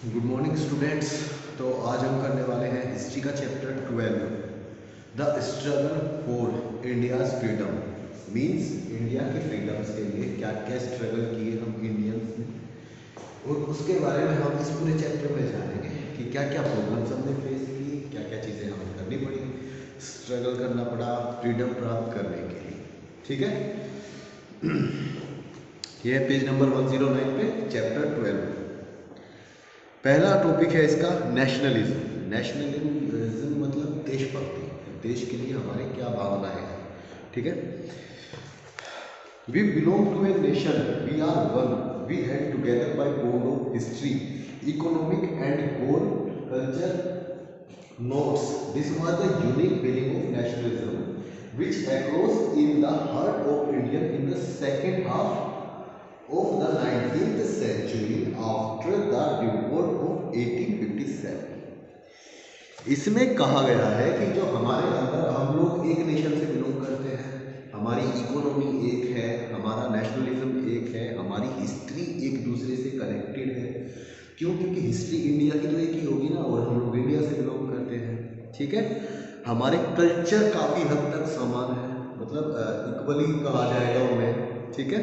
Good morning students. तो आज हम करने वाले हैं हिस्ट्री का chapter 12, the struggle for India's freedom. Means India के फ्रीडम्स के लिए क्या क्या स्ट्रगल किए हम इंडियंस ने, और उसके बारे में हम इस पूरे चैप्टर में जानेंगे कि क्या क्या प्रॉब्लम्स हमने फेस की, क्या क्या चीज़ें हमें करनी पड़ी, स्ट्रगल करना पड़ा फ्रीडम प्राप्त करने के लिए। ठीक है, ये है पेज नंबर 109 पे चैप्टर 12। पहला टॉपिक है इसका नेशनलिज्म। नेशनलिज्म मतलब देशभक्ति, देश के लिए हमारे क्या भावनाएं हैं। ठीक है, we belong to a nation, we are one, we had together by bond of history, economic and core culture notes. This was the unique feeling of nationalism which arose in the heart of India in the second half of the 19th century after the revolt of 1857. इसमें कहा गया है कि जो हमारे अंदर हम लोग एक नेशन से बिलोंग करते हैं, हमारी इकोनॉमी एक है, हमारा नेशनलिज्म एक है, हमारी हिस्ट्री एक दूसरे से कनेक्टेड है। क्यों? क्योंकि हिस्ट्री इंडिया की तो एक ही होगी ना, और हम लोग इंडिया से बिलोंग करते हैं। ठीक है, हमारे कल्चर काफ़ी हद तक समान है, मतलब इक्वली कहा जाएगा उन्हें। ठीक है,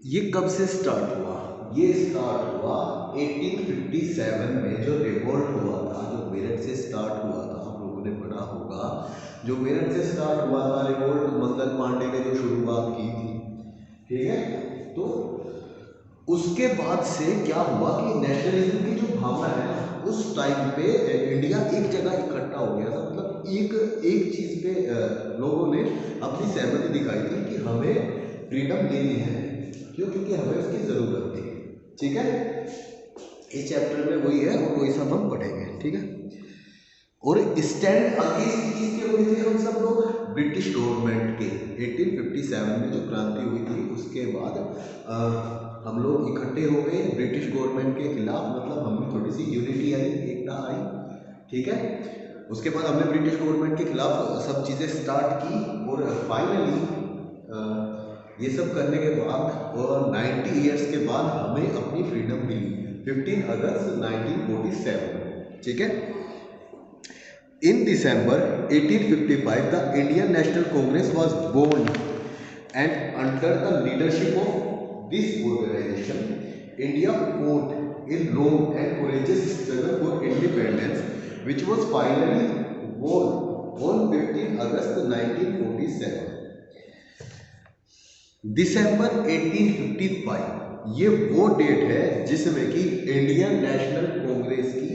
ये कब से स्टार्ट हुआ? ये स्टार्ट हुआ 1857 में, जो रिवोल्ट हुआ था, जो मेरठ से स्टार्ट हुआ था। आप लोगों ने पढ़ा होगा, जो मेरठ से स्टार्ट हुआ था रिवोल्ट, मंगल पांडे ने जो शुरुआत की थी। ठीक है, तो उसके बाद से क्या हुआ कि नेशनलिज्म की जो भावना है ना, उस टाइम पे इंडिया एक जगह इकट्ठा हो गया था। मतलब एक एक चीज पे लोगों ने अपनी सहमति दिखाई थी कि हमें फ्रीडम लेनी है। क्यों? क्योंकि हमें उसकी जरूरत थी। ठीक है, इस चैप्टर में वही है और वही सब हम पढ़ेंगे। ठीक है, और स्टैंड अगेंस्ट किसके हुए थे हम सब लोग? ब्रिटिश गवर्नमेंट के। 1857 में जो क्रांति हुई थी, उसके बाद हम लोग इकट्ठे हो गए ब्रिटिश गवर्नमेंट के खिलाफ। मतलब हमें थोड़ी सी यूनिटी आई, एकता आई। ठीक है, उसके बाद हमने ब्रिटिश गवर्नमेंट के खिलाफ सब चीज़ें स्टार्ट की, और फाइनली ये सब करने के बाद और 90 ईयर्स के बाद हमें अपनी फ्रीडम मिली 15 अगस्त 1947। ठीक है, in December 1855, the Indian National Congress was born, and under the leadership of this organization, India fought a long and courageous struggle for independence, which was finally won on 15 August 1947. दिसंबर 1855 ये वो date है जिसमें कि Indian national Congress की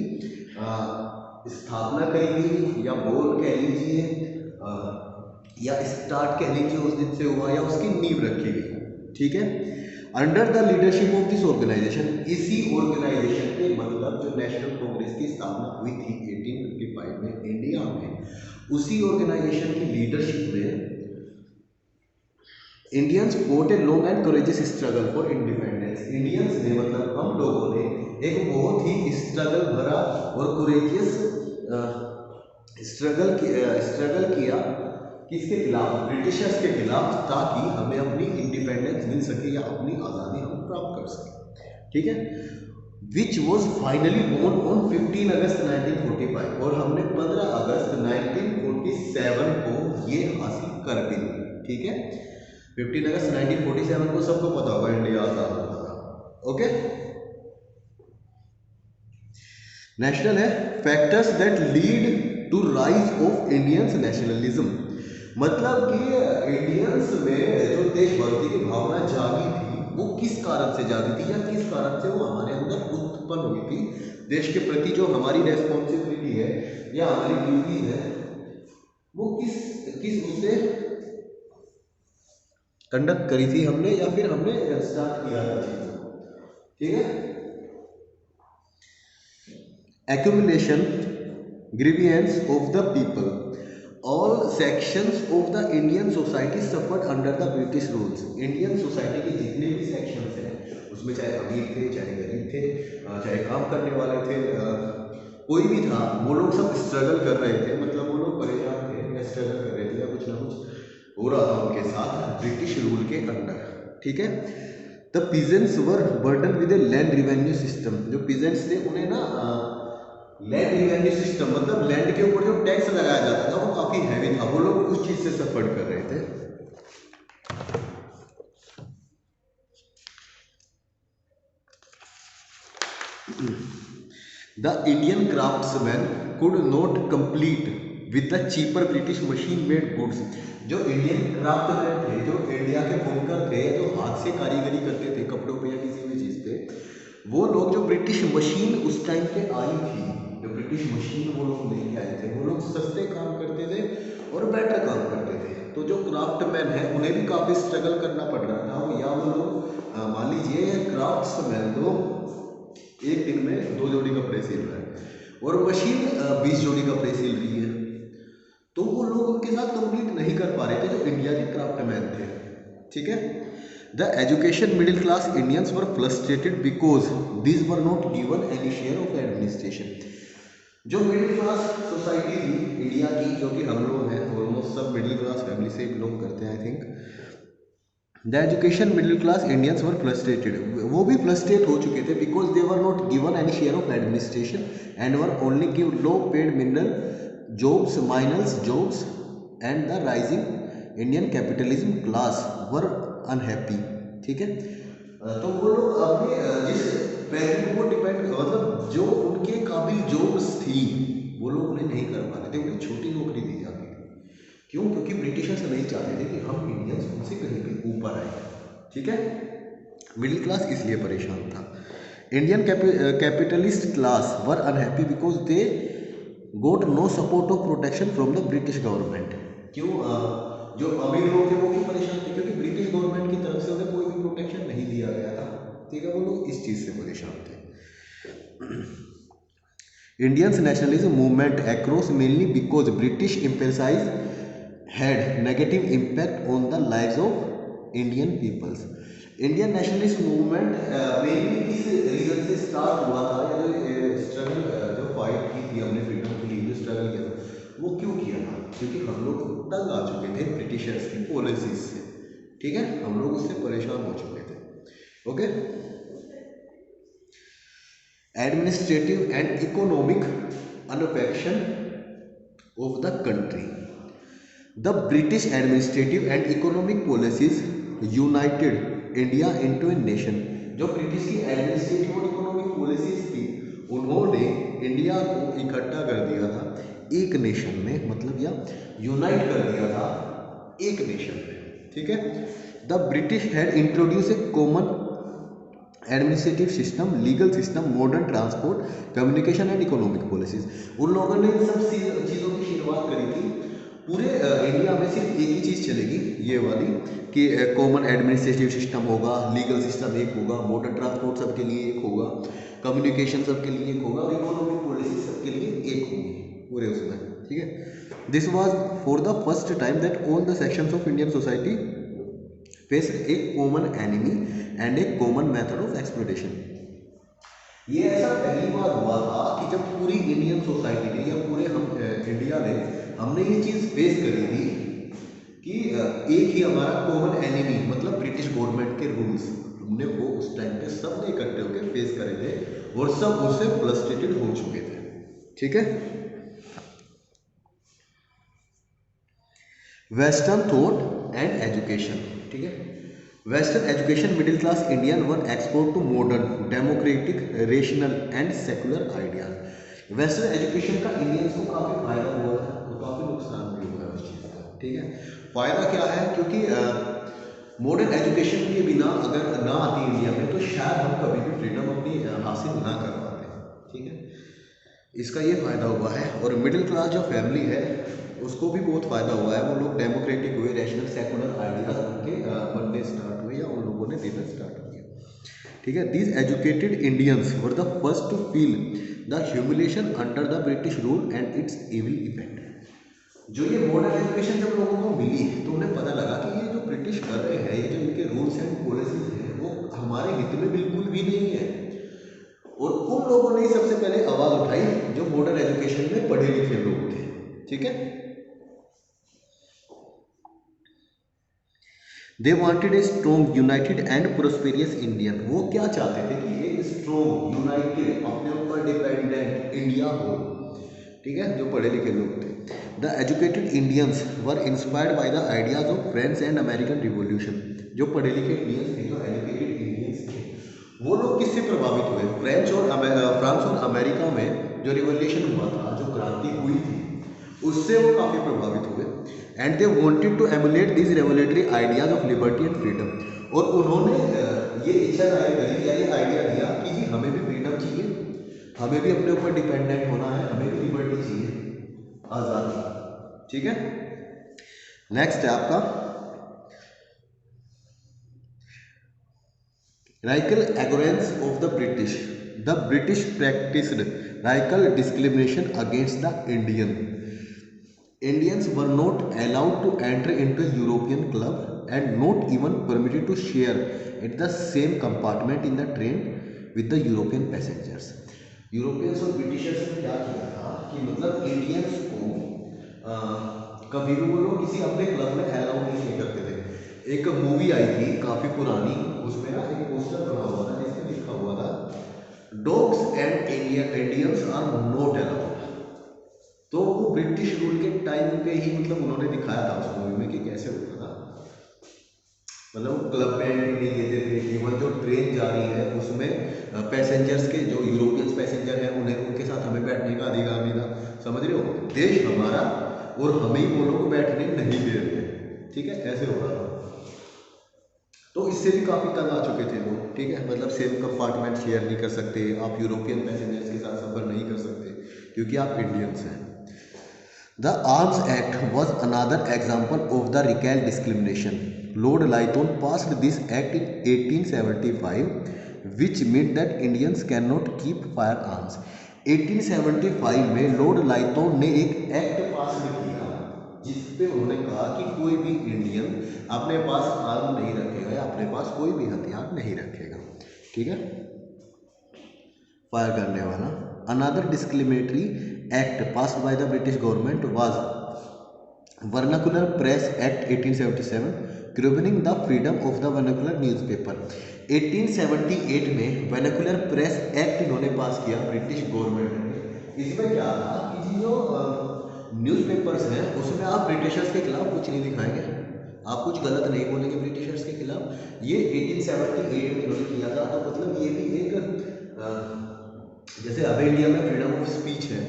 स्थापना करी गई, या बोल कह लीजिए, या स्टार्ट कह लीजिए, उस दिन से हुआ, या उसकी नींव रखी गई। ठीक है, under the leadership of this organisation, इसी ऑर्गेनाइजेशन के, मतलब जो नेशनल कांग्रेस की स्थापना हुई थी 1855 में इंडिया में, उसी ऑर्गेनाइजेशन की लीडरशिप में Indians fought a long and courageous struggle for independence. Indians ने, मतलब हम लोगों ने, एक बहुत ही स्ट्रगल भरा और कोरेजियस स्ट्रगल किया। किसके खिलाफ? ब्रिटिशर्स के खिलाफ, ताकि हमें अपनी इंडिपेंडेंस मिल सके, या अपनी आज़ादी हम प्राप्त कर सकें। ठीक है, which was finally born on 15 August 1945, और हमने 15 अगस्त 1947 को ये हासिल कर दी। ठीक है, 15 अगस्त 1947 को सबको पता होगा इंडिया आजाद हुआ था। ओके, नेशनल है factors that lead to rise of Indians nationalism. मतलब कि इंडियंस में जो देशभक्ति की भावना जागी थी, वो किस कारण से जागी थी, या किस कारण से वो हमारे अंदर उत्पन्न हुई थी। देश के प्रति जो हमारी रेस्पॉन्सिबिलिटी है, या हमारी ड्यूटीज है, वो किस किस उससे कंडक्ट करी थी हमने, या फिर हमने स्टार्ट किया था चीज़ों को। ठीक है, accumulation grievance of the people, all sections of the Indian society suffered under the British rules। Indian society के जितने भी सेक्शंस हैं, उसमें चाहे अमीर थे, चाहे गरीब थे, चाहे काम करने वाले थे, कोई भी था, वो लोग सब स्ट्रगल कर रहे थे। मतलब वो लोग परेशान थे, या स्ट्रगल कर रहे थे, या कुछ ना कुछ हो रहा था उनके साथ ब्रिटिश रूल के अंडर। ठीक है, the peasants were burden with a land revenue system. जो पीजेंट्स थे उन्हें ना लैंड रिवेन्यू सिस्टम मतलब लैंड के ऊपर जो टैक्स लगाया जाता था वो काफी हैवी था, वो लोग उस चीज से सफर कर रहे थे। The Indian craftsmen could not compete with the cheaper British machine-made goods। जो इंडियन क्राफ्टमैन थे, जो इंडिया के बुनकर थे, जो हाथ से कारीगरी करते थे कपड़ों पे या किसी भी चीज़ पे, वो लोग जो ब्रिटिश मशीन उस टाइम पे आई थी, जो ब्रिटिश मशीन वो लोग लेके आए थे, वो लोग सस्ते काम करते थे और बेटर काम करते थे। तो जो क्राफ्टमैन है उन्हें भी काफ़ी स्ट्रगल करना पड़ रहा था। या वो लोग मान लीजिए क्राफ्ट्समैन तो एक दिन में 2 जोड़ी कपड़े सिल रहा है और मशीन 20 जोड़ी कपड़े सिल रही है, तो वो लोग उनके साथ कंप्लीट नहीं कर पा रहे थे जो इंडिया के क्राफ्टमैन थे। ठीक है। The education middle class Indians were frustrated because these were not given any share of administration. जो मिडिल क्लास सोसाइटी थी इंडिया की, जो कि हम लोग हैं ऑलमोस्ट सब मिडिल क्लास फैमिली से बिलोंग करते हैं I think. The education middle class Indians were frustrated, वो भी फ्रस्ट्रेट हो चुके थे because they were not given any share of administration and were only give low paid mineral jobs, miners jobs and the rising Indian capitalism class were unhappy. ठीक है। तो वो लोग अपने जिस वैल्यू को डिपेंड मतलब जो उनके काबिल जॉब्स थी वो लोग उन्हें नहीं कर पा रहे थे, उन्हें छोटी नौकरी दी जाती थी। क्यों? क्योंकि ब्रिटिशर्स नहीं चाहते थे कि हम इंडियंस उनसे कहीं भी ऊपर आए। ठीक है। मिडिल क्लास इसलिए परेशान था। Indian capitalist class were unhappy because they got no support of protection from the British government. क्यों? जो अमीर लोग थे वो क्यों परेशान थे? क्योंकि ब्रिटिश गवर्नमेंट की तरफ से उन्हें कोई भी प्रोटेक्शन नहीं दिया गया था। ठीक है। वो लोग इस चीज़ से परेशान थे। Indians nationalism movement across mainly because British emphasize had negative impact on the lives of Indian peoples। Indian nationalist movement mainly किस रीजन से स्टार्ट हुआ था, या जो स्ट्रगल जो फाइट की थी हमने फ्रीडम के लिए जो स्ट्रगल किया था वो क्यों किया था? क्योंकि हम लोग तंग आ चुके थे ब्रिटिशर्स की पॉलिसीज से। ठीक है। हम लोग उससे परेशान हो चुके थे। Okay. Administrative and economic annexation of the country। The British administrative and economic policies united India into a nation। जो ब्रिटिश की एडमिनिस्ट्रेटिव और इकोनॉमिक पॉलिसीज थी उन्होंने इंडिया को इकट्ठा कर दिया था एक नेशन में, मतलब या यूनाइट कर दिया था एक नेशन में। ठीक है। The British had introduce A common administrative system, legal system, modern transport, communication and economic policies. उन लोगों ने इन सब चीज़ों की शुरुआत करी थी। पूरे इंडिया में सिर्फ एक ही चीज़ चलेगी ये वाली कि कॉमन एडमिनिस्ट्रेटिव सिस्टम होगा, लीगल सिस्टम एक होगा, मॉडर्न ट्रांसपोर्ट सबके लिए एक होगा, कम्युनिकेशन सबके लिए एक होगा और इकोनॉमिक पॉलिसी सबके लिए एक होगी पूरे उसमें। ठीक है। This was for the first time that all the sections of Indian society faced A common enemy and A common method of exploitation. ये ऐसा पहली बार हुआ था कि जब पूरी इंडियन सोसाइटी ने या पूरे हम इंडिया ने हमने ये चीज़ फेस करी थी कि एक ही हमारा कॉमन एनिमी मतलब ब्रिटिश गवर्नमेंट के रूल्स हमने वो उस टाइम पे सब ने इकट्ठे होकर फेस करे थे और सब उससे फ्रस्ट्रेटेड हो चुके थे। ठीक है। Western thought and education. ठीक है। Western education middle class Indian one export to modern democratic rational and secular ideas. Western education का इंडियंस को काफ़ी फायदा हुआ है और काफ़ी नुकसान भी हुआ है उस चीज़ का। ठीक है। फायदा क्या है? क्योंकि मॉडर्न एजुकेशन के बिना अगर ना आती इंडिया में तो शायद हम कभी भी फ्रीडम अपनी हासिल ना कर पाते। ठीक है। इसका ये फ़ायदा हुआ है। और मिडिल क्लास जो फैमिली है उसको भी बहुत फ़ायदा हुआ है। वो लोग डेमोक्रेटिक हुए, रैशनल सेकुलर आइडियाज उनके बनने स्टार्ट हुए या उन लोगों ने देना स्टार्ट किया। ठीक है। These educated Indians were the first to feel the humiliation under the British rule and its evil effect. जो ये मॉडर्न एजुकेशन जब लोगों को मिली तो उन्हें पता लगा कि ये जो ब्रिटिश कर रहे हैं, ये जो इनके रूल्स एंड पॉलिसीज हैं वो हमारे हित में बिल्कुल भी नहीं है। और उन लोगों ने सबसे पहले आवाज उठाई जो मॉडर्न एजुकेशन में पढ़े लिखे लोग थे। ठीक है। They wanted a strong united and prosperous Indian. वो क्या चाहते थे कि एक स्ट्रॉन्ग यूनाइटेड अपने ऊपर डिपेंडेंट इंडिया हो, ठीक है, जो पढ़े लिखे लोग थे। The educated Indians were inspired by the ideas of French and American revolution. जो पढ़े लिखे इंडियंस थे, जो एजुकेटेड इंडियंस थे, वो लोग किससे प्रभावित हुए? फ्रांस और अमेरिका में जो रिवोल्यूशन हुआ था, जो क्रांति हुई थी, उससे वो काफ़ी प्रभावित हुए। And they wanted to emulate this revolutionary ideas of liberty and freedom. और उन्होंने ये इच्छा जाहिर करी या ये आइडिया दिया कि जी हमें भी फ्रीडम चाहिए, हमें भी अपने ऊपर डिपेंडेंट होना है, हमें भी लिबर्टी चाहिए, आज़ादी। ठीक है, नेक्स्ट है आपका racial arrogance of the British. The British practised racial discrimination against the Indian. Indians were not allowed to enter into a European club and not even permitted to share at the same compartment in the train with the European passengers. Europeans और Britishers ने क्या किया था कि मतलब Indians को कभी भी वो लोग किसी अपने क्लब में अलाउ नहीं करते थे। एक मूवी आई थी काफ़ी पुरानी, उसमें ना एक पोस्टर बना हुआ था जिसमें लिखा हुआ था dogs and Indians are not allowed. तो वो ब्रिटिश रूल के टाइम पे ही मतलब उन्होंने दिखाया था उस मूवी में कि कैसे होता था, मतलब क्लब में एंट्री नहीं देते थे। इवन जो ट्रेन जा रही है उसमें पैसेंजर्स के, जो यूरोपियंस पैसेंजर हैं, उन्हें उनके साथ हमें बैठने का अधिकार नहीं था। समझ रहे हो, देश हमारा और हमें ही वो लोग बैठने नहीं दे रहे थे। ठीक है, ऐसे हो रहा था। तो इससे भी काफ़ी तंग आ चुके थे लोग। ठीक है, मतलब सेम कंपार्टमेंट शेयर नहीं कर सकते आप, यूरोपियन पैसेंजर्स के साथ सफ़र नहीं कर सकते क्योंकि आप इंडियंस हैं। The Arms Act was another example of the racial discrimination. Lord Lytton passed this act in 1875, which meant that Indians cannot keep firearms. 1875 में लॉर्ड लाइटन ने एक एक्ट पास किया जिसपे उन्होंने कहा कि कोई भी इंडियन अपने पास आर्म नहीं रखेगा या अपने पास कोई भी हथियार नहीं रखेगा। ठीक है, फायर करने वाला। Another discriminatory act passed by the British government was Vernacular Press Act 1877, curbing the freedom of the vernacular newspaper. 1878 में वर्नाकुलर प्रेस एक्ट इन्होंने पास किया ब्रिटिश गवर्नमेंट ने। इसमें क्या था कि जो न्यूज़पेपर्स हैं उसमें आप ब्रिटिशर्स के खिलाफ कुछ नहीं दिखाएंगे, आप कुछ गलत नहीं बोलेंगे ब्रिटिशर्स के खिलाफ। ये 1878 में इन्होंने किया था। तो मतलब ये भी एक जैसे अब इंडिया में फ्रीडम ऑफ स्पीच है,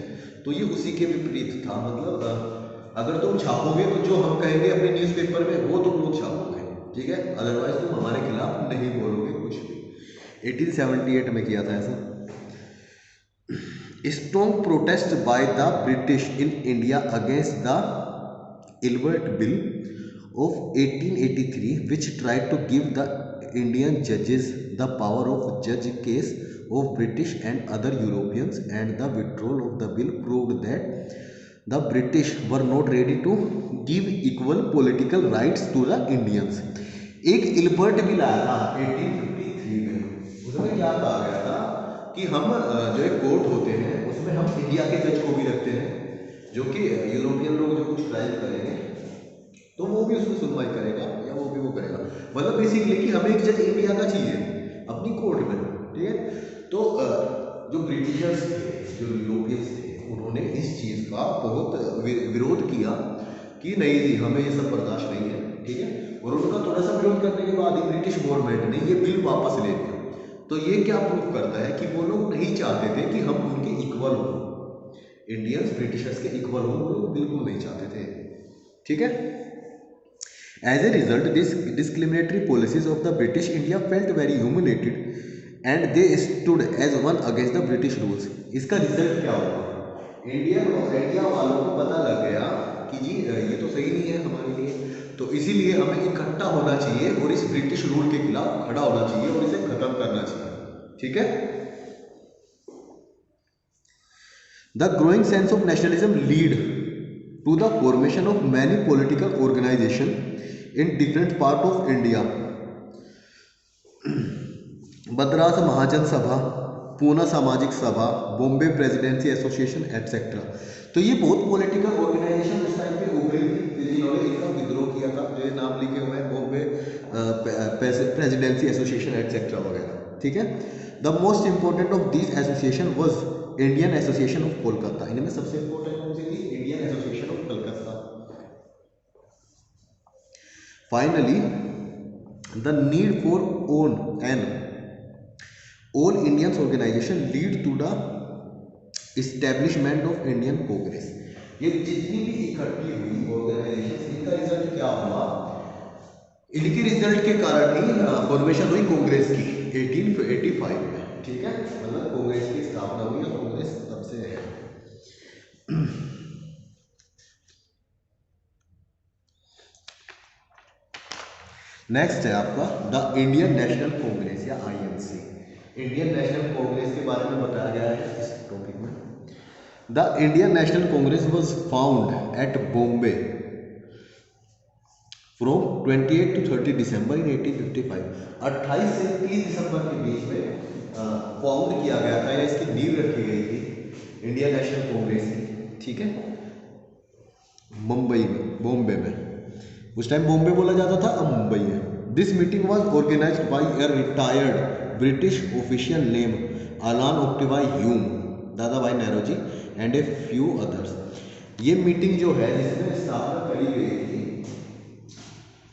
तो ये उसी के विपरीत था। मतलब अगर तुम छापोगे तो जो हम कहेंगे अपने न्यूज़पेपर में वो तुम लोग छापोगे, ठीक है, अदरवाइज तुम हमारे खिलाफ नहीं बोलोगे कुछ भी। 1878 में किया था ऐसा। Strong protest by the British in India against the Ilbert bill of 1883 which tried to give the Indian judges the power of judge case of British and other Europeans, and the withdrawal of the bill proved that the British were not ready to give equal political rights to the Indians. एक Ilbert bill आया था 1853 में, उसमें क्या कहा गया था कि हम जो एक कोर्ट होते हैं उसमें हम इंडिया के जज को भी रखते हैं, जो कि यूरोपियन लोग जो कुछ क्राइम करेंगे तो वो भी उसमें सुनवाई करेगा या वो भी वो करेगा। मतलब बेसिकली कि हमें एक जज इंडिया का चाहिए अपनी कोर्ट में। ठीक है, तो जो ब्रिटिशर्स थे, जो यूरोपियंस थे, उन्होंने इस चीज़ का बहुत विरोध किया कि नहीं जी हमें ये सब बर्दाश्त नहीं है। ठीक है, और उनका थोड़ा सा विरोध करने के बाद ही ब्रिटिश गवर्नमेंट ने ये बिल वापस ले लिया। तो ये क्या प्रूव करता है कि वो लोग नहीं चाहते थे कि हम उनके इक्वल हों, इंडियंस ब्रिटिशर्स के इक्वल हों, वो लोग बिल्कुल नहीं चाहते थे। ठीक है, as a result this discriminatory policies of the British India felt very humiliated and they stood as one against the British rules. इसका रिजल्ट क्या हुआ? इंडिया वालों को पता लग गया कि जी ये तो सही नहीं है हमारे लिए, तो इसीलिए हमें इकट्ठा होना चाहिए और इस ब्रिटिश रूल के खिलाफ खड़ा होना चाहिए और इसे खत्म करना चाहिए। ठीक है, the growing sense of nationalism lead to the formation of many political organizations in different part of India. Madras महाजन सभा, पूना सामाजिक सभा, बॉम्बे प्रेसिडेंसी एसोसिएशन एटसेट्रा। तो ये बहुत पॉलिटिकल ऑर्गेनाइजेशन उस टाइम पे उभरी थी जिन्होंने इनका विद्रोह किया था, जो ये नाम लिखे हुए हैं बॉम्बे प्रेसिडेंसी एसोसिएशन एटसेट्रा वगैरह, ठीक है। The most important of this association was Indian Association of Kolkata. इनमें सबसे इंपॉर्टेंट कौन सी थी? Indian Association of Calcutta. Finally the need for own an all Indians organisation lead to the establishment of Indian Congress. ये जितनी भी इकट्ठी हुई ऑर्गेनाइजेशन, इनका रिजल्ट क्या हुआ? इनके रिजल्ट के कारण ही फॉर्मेशन हुई कांग्रेस की 1885 में, ठीक है। मतलब कांग्रेस की स्थापना हुई और कांग्रेस तब से है। नेक्स्ट है आपका द इंडियन नेशनल कांग्रेस या आईएनसी। इंडियन नेशनल कांग्रेस के बारे में बताया गया है इस टॉपिक में। The Indian national Congress was found at Bombay from 28 to 30 दिसंबर इन 1855। 28 से 30 दिसंबर के बीच में फाउंड किया गया था या इसकी नींव रखी गई थी इंडियन नेशनल कांग्रेस की, ठीक है, मुंबई में, बॉम्बे में। उस टाइम बॉम्बे बोला जाता था, अब मुंबई है। This meeting was organised by a retired British official name Allan Octavian Hume, Dadabhai Nehru and a few others. ये मीटिंग जो है जिसमें स्थापना करी गई थी,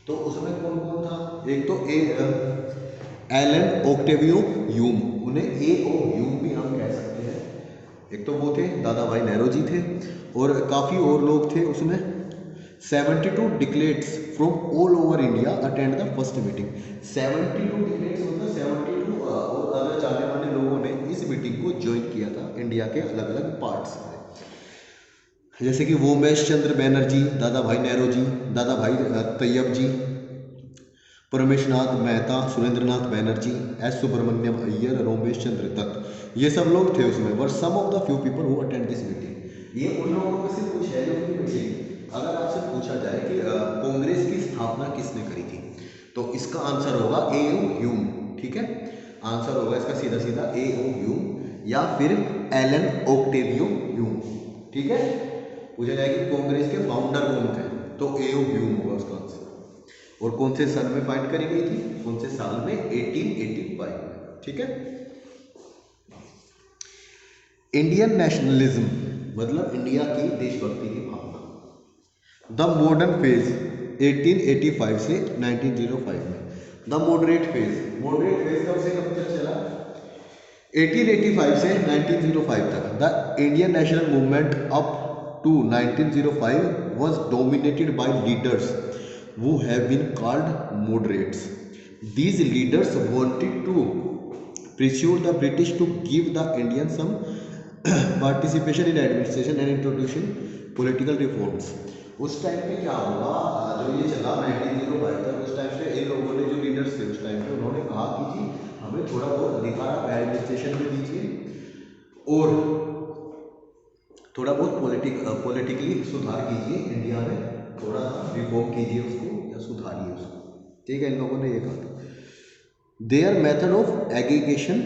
तो उसमें कौन कौन था? एक तो एलन ऑक्टेवियो ह्यूम, उन्हें ए ओ ह्यूम भी हम कह सकते हैं। एक तो वो थे दादा भाई नेहरू जी थे और काफ़ी और लोग थे उसमें। 72 delegates from all over India attend the first meeting. 72 delegates मतलब 72 और अदर जाने वाले लोगों ने इस मीटिंग को ज्वाइन किया था इंडिया के अलग अलग पार्ट्स में, जैसे कि वोमेश चंद्र बैनर्जी, दादा भाई नेहरू जी, दादा भाई तैयब जी, परमेशनाथ मेहता, सुरेंद्रनाथ बैनर्जी, एस सुब्रमण्यम अय्यर, रोमेश चंद्र दत्त, ये सब लोग थे उसमें। Were some of the few people who attend this meeting. ये उन लोगों में से कुछ है जो उनकी मीटिंग। अगर आपसे पूछा जाए कि कांग्रेस की स्थापना किसने करी थी, तो इसका आंसर होगा ए ओ ह्यूम, ठीक है। आंसर होगा इसका सीधा सीधा ए ओ ह्यूम या फिर एलन ऑक्टेवियो ह्यूम, ठीक है। पूछा जाए कि कांग्रेस के फाउंडर कौन थे, तो ए ओ ह्यूम होगा उसका आंसर। और कौन से सन में फाइंड करी गई थी? कौन से साल में? 1885 में, ठीक है। इंडियन नेशनलिज्म मतलब इंडिया की देशभक्ति की भावना। द मॉडर्न फेज 1885 से 1905 में। The moderate phase, moderate phase कब से कब तक चला? 1885 से 1905 तक। The Indian national movement up to 1905 was dominated by leaders who have been called moderates. These leaders wanted to persuade the British to give the Indians some participation in administration and introducing political reforms. उस time पे क्या हुआ, जो ये चला 1905 तक, उस time पे इन लोगों ने, जो लीडर्स थे उस टाइम पे, उन्होंने कहा कि जी हमें थोड़ा बहुत अधिकार आप एडमिनिस्ट्रेशन में दीजिए और थोड़ा बहुत पॉलिटिकली सुधार कीजिए, इंडिया में थोड़ा रिफॉर्म कीजिए उसको या सुधारिए उसको, ठीक है। इन लोगों ने ये कहा था। Their method of aggregation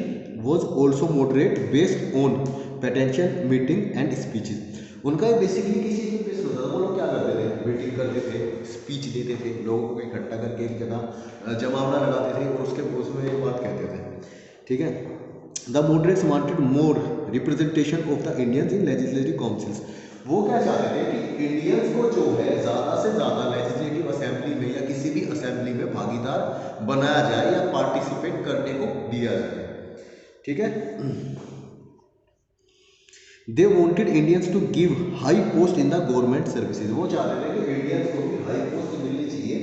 was also moderate based on petition meeting and speeches. उनका बेसिकली किसी चीज़ पे बेस्ड होता था। वो लोग क्या करते थे? मीटिंग करते थे, स्पीच देते थे, लोगों को इकट्ठा करके एक जगह जमावड़ा लगाते थे और उसके उसमें एक बात कहते थे, ठीक है। The moderates wanted more representation of the Indians in legislative councils. वो क्या चाहते थे कि इंडियंस को जो है ज़्यादा से ज़्यादा लेजिस्लेटिव असेंबली में या किसी भी असेंबली में भागीदार बनाया जाए या पार्टिसिपेट करने को दिया जाए, ठीक है। They wanted Indians to give high post in the government services. वो चाहते थे कि इंडियंस को भी हाई पोस्ट मिलनी चाहिए